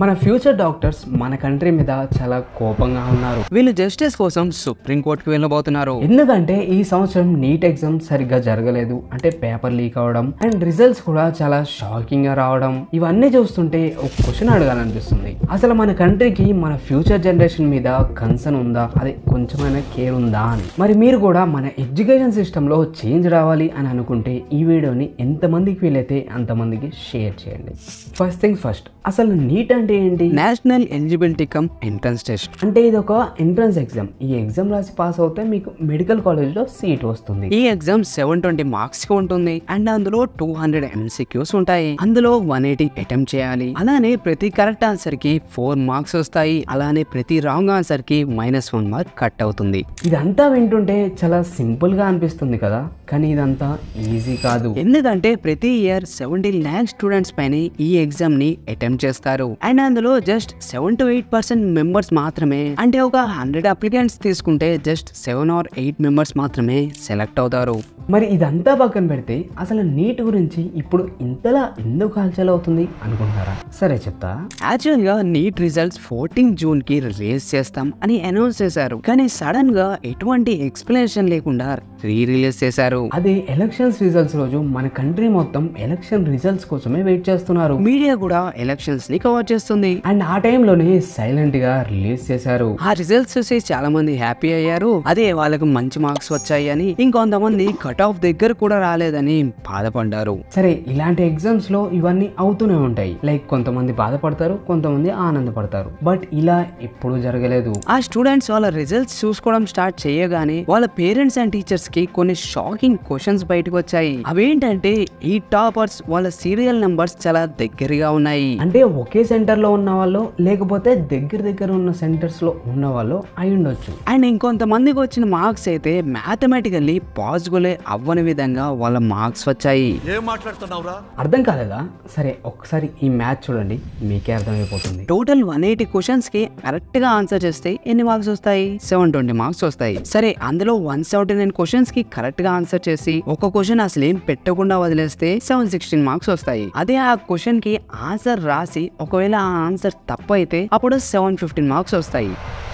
మన future doctors మన country మీద చాలా కోపంగా ఉన్నారు. వీళ్ళు జస్టిస్ కోసం సుప్రీం కోర్టుకు వెళ్ళబోతున్నారు. ఎందుకంటే ఈ సంవత్సరం నీట్ ఎగ్జామ్ సరిగ్గా జరగలేదు, అంటే పేపర్ లీక్ అవడం అండ్ రిజల్ట్స్ కూడా చాలా షాకింగ్ గా రావడం, ఇవన్నీ చూస్తుంటే ఒక క్వశ్చన్ అడగాలనిపిస్తుంది. అసలు మన కంట్రీకి మన ఫ్యూచర్ జనరేషన్ మీద కన్సర్న్ ఉందా, అదే కొంచెమైనా కేర్ ఉందా అని. మరి మీరు కూడా మన ఎడ్యుకేషన్ సిస్టమ్ లో చేంజ్ రావాలి అని అనుకుంటే ఈ వీడియోని ఎంతమందికి వీలైతే అంతమందికి షేర్ చేయండి. ఫస్ట్ థింగ్ ఫస్ట్, అసలు నీట్ అంటే ఏంటి? National eligibility cum entrance test. అంటే ఇది ఒక ఎంట్రన్స్ ఎగ్జామ్. ఈ ఎగ్జామ్ రాసి పాస్ అవుతే మీకు మెడికల్ కాలేజ్ లో సీట్ వస్తుంది. ఈ ఎగ్జామ్ 720 మార్క్స్ కి ఉంటుంది అండ్ అందులో 200 MCQs ఉంటాయి. అందులో 180 అటెంప్ట్ చేయాలి. అలానే ప్రతి కరెక్ట్ ఆన్సర్ కి 4 మార్క్స్ వస్తాయి. అలానే ప్రతి రాంగ్ ఆన్సర్ కి -1 మార్క్ కట్ అవుతుంది. ఇదంతా వింటుంటే చాలా సింపుల్ గా అనిపిస్తుంది కదా, కానీ ఇదంతా ఈజీ కాదు. ఎందుకంటే ప్రతి ఇయర్ 70 lakh స్టూడెంట్స్ పైన ఈ ఎగ్జామ్ ని అటెంప్ట్ చేస్తారు అండ్ అందులో జస్ట్ 7 to 8% మెంబర్స్ మాత్రమే, అంటే ఒక 100 అప్లికెంట్స్ తీసుకుంటే జస్ట్ 7 or 8 మెంబర్స్ మాత్రమే సెలెక్ట్ అవుతారు. మరి ఇదంతా పక్కన పెడితే అసలు నీట్ గురించి ఇప్పుడు ఇంతలా ఎందుకు హల్చల్ అవుతుంది అనుకుంటారా? సరే చెప్తా. యాక్చువల్ గా నీట్ రిజల్ట్స్ 14 జూన్ కి రిలీజ్ చేస్తాం అని అనౌన్స్ చేశారు, కానీ సడన్ గా ఎటువంటి ఎక్స్ప్లెనేషన్ లేకుండా రిలీజ్ చేశారు. అదే ఎలక్షన్స్ రిజల్ట్స్ రోజు మన కంట్రీ మొత్తం ఎలక్షన్ రిజల్ట్స్ కోసమే వెయిట్ చేస్తున్నారు. మీడియా కూడా ఎలక్షన్స్ ని కవర్ చేస్తుంది అండ్ ఆ టైంలోనే సైలెంట్ గా రిలీజ్ చేశారు. ఆ రిజల్ట్స్ చూసి చాలా మంది హ్యాపీ అయ్యారు. అదే వాళ్ళకు మంచి మార్క్స్ వచ్చాయి అని. ఇంకొంతమంది కట్ ఆఫ్ దగ్గర కూడా రాలేదని బాధపడ్డారు. సరే, ఇలాంటి ఎగ్జామ్స్ లో ఇవన్నీ అవుతూనే ఉంటాయి. లైక్ కొంతమంది బాధపడతారు, కొంతమంది ఆనందపడతారు. బట్ ఇలా ఎప్పుడు జరగలేదు. ఆ స్టూడెంట్స్ వాళ్ళ రిజల్ట్స్ చూసుకోవడం స్టార్ట్ చేయగానే వాళ్ళ పేరెంట్స్ అండ్ టీచర్స్ కి కొన్ని షాకింగ్ క్వశ్చన్స్ బయటకు వచ్చాయి. అవేంటంటే ఈ టాపర్స్ వాళ్ళ సీరియల్ నంబర్స్ చాలా దగ్గరగా ఉన్నాయి. అంటే ఒకే సెంటర్ లో ఉన్న వాళ్ళు, లేకపోతే దగ్గర ఉన్న సెంటర్స్ లో ఉన్న వాళ్ళు అయి ఉండొచ్చు. అండ్ ఇంకొంతమందికి వచ్చిన మార్క్స్ అయితే మ్యాథమెటికల్లీ పాసిబుల్ అవ్వని విధంగా వాళ్ళ మార్క్స్ వచ్చాయి. ఏం మాట్లాడుతున్నావురా? అర్థం కాలేదా? సరే ఒకసారి ఈ మ్యాథ్ చూడండి, మీకే అర్థమైపోతుంది. టోటల్ 180 క్వశ్చన్స్ కి కరెక్ట్ గా ఆన్సర్ చేస్తే ఎన్ని మార్క్స్ వస్తాయి? 720 మార్క్స్ వస్తాయి. సరే, అందులో 179 క్వశ్చన్స్ కి కరెక్ట్ గా ఆన్సర్ చేసి ఒక క్వశ్చన్ అసలు ఏం పెట్టకుండా వదిలేస్తే 716 మార్క్స్ వస్తాయి. అదే ఆ క్వశ్చన్ కి ఆన్సర్ రాసి ఒకవేళ ఆ ఆన్సర్ తప్పు అయితే అప్పుడు 715 మార్క్స్ వస్తాయి.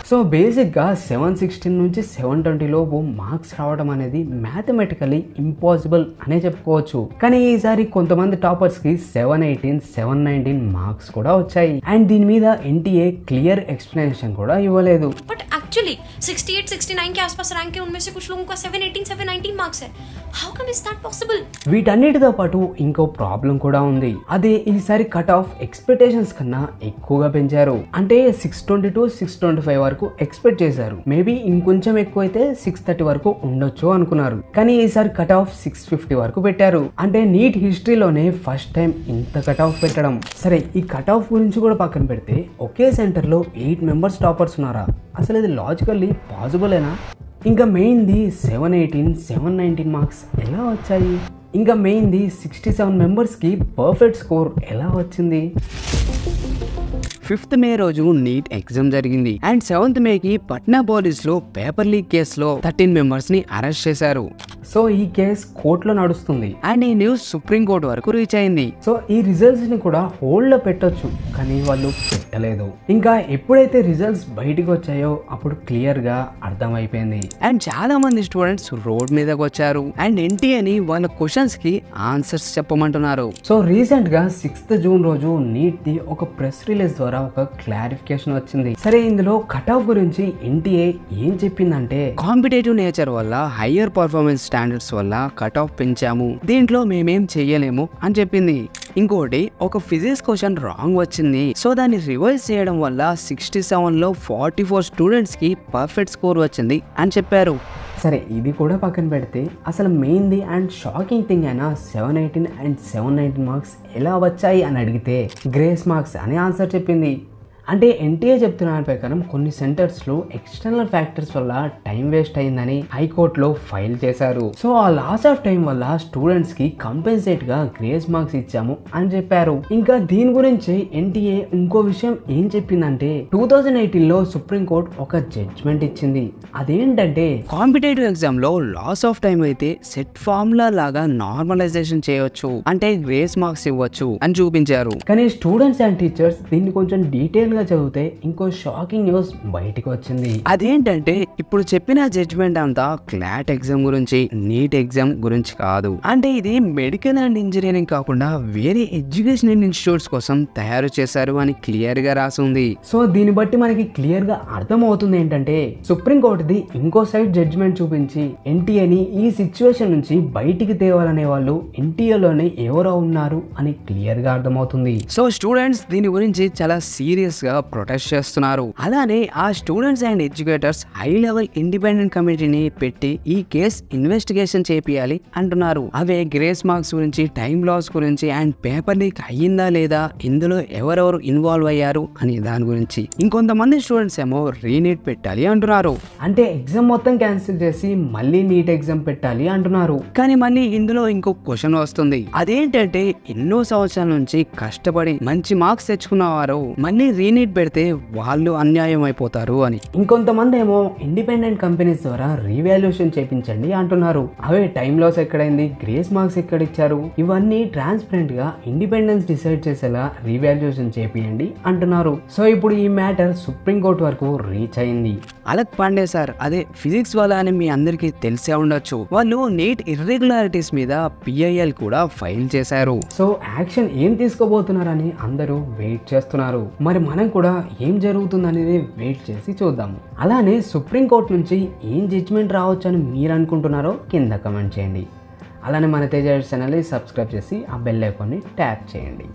సో బేసిక్గా 716 నుంచి 720 లోపు మార్క్స్ రావడం అనేది మ్యాథమెటికలీ ఇంపాసిబుల్ అనే చెప్పుకోవచ్చు. కానీ ఈసారి కొంతమంది టాపర్స్ కి 718, 719 మార్క్స్ కూడా వచ్చాయి. అండ్ దీని మీద ఎన్టీఏ క్లియర్ ఎక్స్ప్లెనేషన్ కూడా ఇవ్వలేదు. बट एक्चुअली 68, 69 के आसपास रैंक है, उनमें से कुछ लोगों का 718, 719 मार्क्स है. How come is that possible? వీటన్నిటితో పాటు ఇంకో ప్రాబ్లం కూడా ఉంది. అదే ఈసారి కట్ ఆఫ్ ఎక్స్పెక్టేషన్స్ కన్నా ఎక్కువగా పెంచారు. అంటే 620 to 625 వరకు ఎక్స్పెక్ట్ చేశారు. మేబీ ఇంకొంచెం ఎక్కువైతే 630 వరకు ఉండొచ్చు అనుకున్నారు. కానీ ఈసారి కట్ ఆఫ్ 650 వరకు పెట్టారు. అంటే నీట్ హిస్టరీలోనే ఫస్ట్ టైం ఇంత కట్ ఆఫ్ పెట్టడం. సరే, ఈ కట్ ఆఫ్ గురించి కూడా పక్కన పెడితే ఒకే సెంటర్ లో 8 మెంబర్స్ టాపర్స్ ఉన్నారా? అసలు ఇది లాజికల్లీ పాసిబులేనా? ఇంకా మెయిన్ది 718, 719 మార్క్స్ ఎలా వచ్చాయి? ఇంకా మెయిన్ది 67 మెంబర్స్కి పర్ఫెక్ట్ స్కోర్ ఎలా వచ్చింది? 5th మే రోజు నీట్ ఎగ్జామ్ జరిగింది అండ్ 7th మేకి పట్నా పోలీస్ లో పేపర్ లీక్ కేసులో 13 మెంబర్స్ ని అరెస్ట్ చేశారు. సో ఈ కేసు కోర్టులో నడుస్తుంది అండ్ ఈ న్యూస్ సుప్రీం కోర్టు వరకు రీచ్ అయింది. సో ఈ రిజల్ట్స్ ని కూడా హోల్డ్ లో పెట్టొచ్చు, కానీ వాళ్ళు పెట్టలేదు. ఇంకా ఎప్పుడైతే రిజల్ట్స్ బయటకు వచ్చాయో అప్పుడు క్లియర్ గా అర్థమైపోయింది. అండ్ చాలా మంది స్టూడెంట్స్ రోడ్ మీదకి వచ్చారు అండ్ ఎన్టీఏని వాళ్ళ క్వశ్చన్స్ కి ఆన్సర్స్ చెప్పమంటున్నారు. సో రీసెంట్ గా 6th జూన్ రోజు నీట్ ది ఒక ప్రెస్ రిలీజ్ ద్వారా ఒక క్లారిఫికేషన్ వచ్చింది. సరే, ఇందులో కట్ ఆఫ్ గురించి ఎన్టీఏ ఏం చెప్పిందంటే, కాంపిటేటివ్ నేచర్ వల్ల హయ్యర్ పర్ఫార్మెన్స్ స్టాండర్డ్స్ వల్ల కట్ ఆఫ్ పెంచాము, దీంట్లో మేమేం చెయ్యలేము అని చెప్పింది. ఇంకోటి, ఒక ఫిజిక్స్ క్వశ్చన్ రాంగ్ వచ్చింది, సో దాన్ని రివైజ్ చేయడం వల్ల 67 లో 44 స్టూడెంట్స్ కి పర్ఫెక్ట్ స్కోర్ వచ్చింది అని చెప్పారు. సరే, ఇది కూడా పక్కన పెడితే అసలు మెయిన్ది అండ్ షాకింగ్ థింగ్ అయినా 718 and 719 మార్క్స్ ఎలా వచ్చాయి అని అడిగితే గ్రేస్ మార్క్స్ అని ఆన్సర్ చెప్పింది. అంటే ఎన్టీఏ చెప్తున్న ప్రకారం కొన్ని సెంటర్స్ లో ఎక్స్టర్నల్ ఫ్యాక్టర్స్ వల్ల టైం వేస్ట్ అయిందని హైకోర్టులో ఫైల్ చేశారు. సో ఆ లాస్ ఆఫ్ టైం వల్ల స్టూడెంట్స్ కి కంపెన్సేట్ గా గ్రేస్ మార్క్స్ ఇచ్చాము అని చెప్పారు. ఇంకా దీని గురించి ఎన్టీఏ ఇంకో విషయం ఏం చెప్పిందంటే 2018 లో సుప్రీంకోర్టు ఒక జడ్జ్మెంట్ ఇచ్చింది. అదేంటంటే కాంపిటేటివ్ ఎగ్జామ్ లో లాస్ ఆఫ్ టైం అయితే సెట్ ఫార్ములా లాగా నార్మలైజేషన్ చేయొచ్చు, అంటే గ్రేస్ మార్క్స్ ఇవ్వచ్చు అని చూపించారు. కానీ స్టూడెంట్స్ అండ్ టీచర్స్ దీన్ని కొంచెం డీటెయిల్ గా చదివితే ఇంకో షాకింగ్ న్యూస్ బయటికి వచ్చింది. అదేంటంటే ఇప్పుడు చెప్పిన జడ్జ్మెంట్ అంతా క్లాట్ ఎగ్జామ్ గురించి, నీట్ ఎగ్జామ్ గురించి కాదు. అంటే ఇది మెడికల్ అండ్ ఇంజనీరింగ్ కాకుండా వేరే ఎడ్యుకేషనల్ ఇన్స్టిట్యూట్స్ కోసం తయారు చేశారు అని క్లియర్ గా రాసి ఉంది. సో దీన్ని బట్టి మనకి క్లియర్ గా అర్థం అవుతుంది ఏంటంటే సుప్రీంకోర్టుది ఇంకో సైడ్ జడ్జ్మెంట్ చూపించి ఎన్టీఏని ఈ సిచ్యువేషన్ నుంచి బయటికి తేవాలనే వాళ్ళు ఎన్టీఏలోనే ఎవరో ఉన్నారు అని క్లియర్ గా అర్థమవుతుంది. సో స్టూడెంట్స్ దీని గురించి చాలా సీరియస్ గా ప్రొటెస్ట్ చేస్తున్నారు. అలానే ఆ students and educators high level independent కమిటీని పెట్టి ఈ కేసు ఇన్వెస్టిగేషన్ చేపియాలి అంటున్నారు. అవే గ్రేస్ మార్క్స్ గురించి, టైం లాస్ గురించి అండ్ పేపర్ లీక్ అయ్యిందా లేదా, ఇందులో ఎవరెవరు ఇన్వాల్వ్ అయ్యారు అని దాని గురించి. ఇంకొంతమంది స్టూడెంట్స్ ఏమో రీనీట్ పెట్టాలి అంటున్నారు. అంటే ఎగ్జామ్ మొత్తం క్యాన్సిల్ చేసి మళ్ళీ నీట్ ఎగ్జామ్ పెట్టాలి అంటున్నారు. కానీ మళ్ళీ ఇందులో ఇంకో క్వశ్చన్ వస్తుంది. అదేంటంటే ఎన్నో సంవత్సరాల నుంచి కష్టపడి మంచి మార్క్స్ తెచ్చుకున్న వారు మళ్ళీ రీనీట్ పెడితే వాళ్ళు అన్యాయం అయిపోతారు అని. ఇంకొంతమంది ఏమో ఇండిపెండెంట్ కంపెనీస్ ద్వారా రీవాల్యుయేషన్ చేయించండి అంటున్నారు. అవే టైం లాస్ ఎక్కడైంది, గ్రేస్ మార్క్స్ ఎక్కడ ఇచ్చారు, ఇవన్నీ ట్రాన్స్పరెంట్ గా ఇండిపెండెన్స్ డిసైడ్ చేసేలా రీవాల్యుయేషన్ చేపియండి అంటున్నారు. సో ఇప్పుడు ఈ మ్యాటర్ సుప్రీంకోర్టు వరకు రీచ్ అయింది. అలక్ పాండే సార్, అదే ఫిజిక్స్ వాళ్ళ అని మీ అందరికీ తెలిసే ఉండొచ్చు, వాళ్ళు నీట్ ఇర్రెగ్యులారిటీస్ మీద PIL కూడా ఫైల్ చేశారు. సో యాక్షన్ ఏం తీసుకోబోతున్నారని అందరూ వెయిట్ చేస్తున్నారు. మరి మనం కూడా ఏం జరుగుతుంది అనేది వెయిట్ చేసి చూద్దాము. అలానే సుప్రీంకోర్టు నుంచి ఏం జడ్జ్మెంట్ రావచ్చు అని మీరు అనుకుంటున్నారో కింద కమెంట్ చేయండి. అలానే మన తేజ ఛానల్ని సబ్స్క్రైబ్ చేసి ఆ బెల్ ఐకాన్ని ట్యాప్ చేయండి.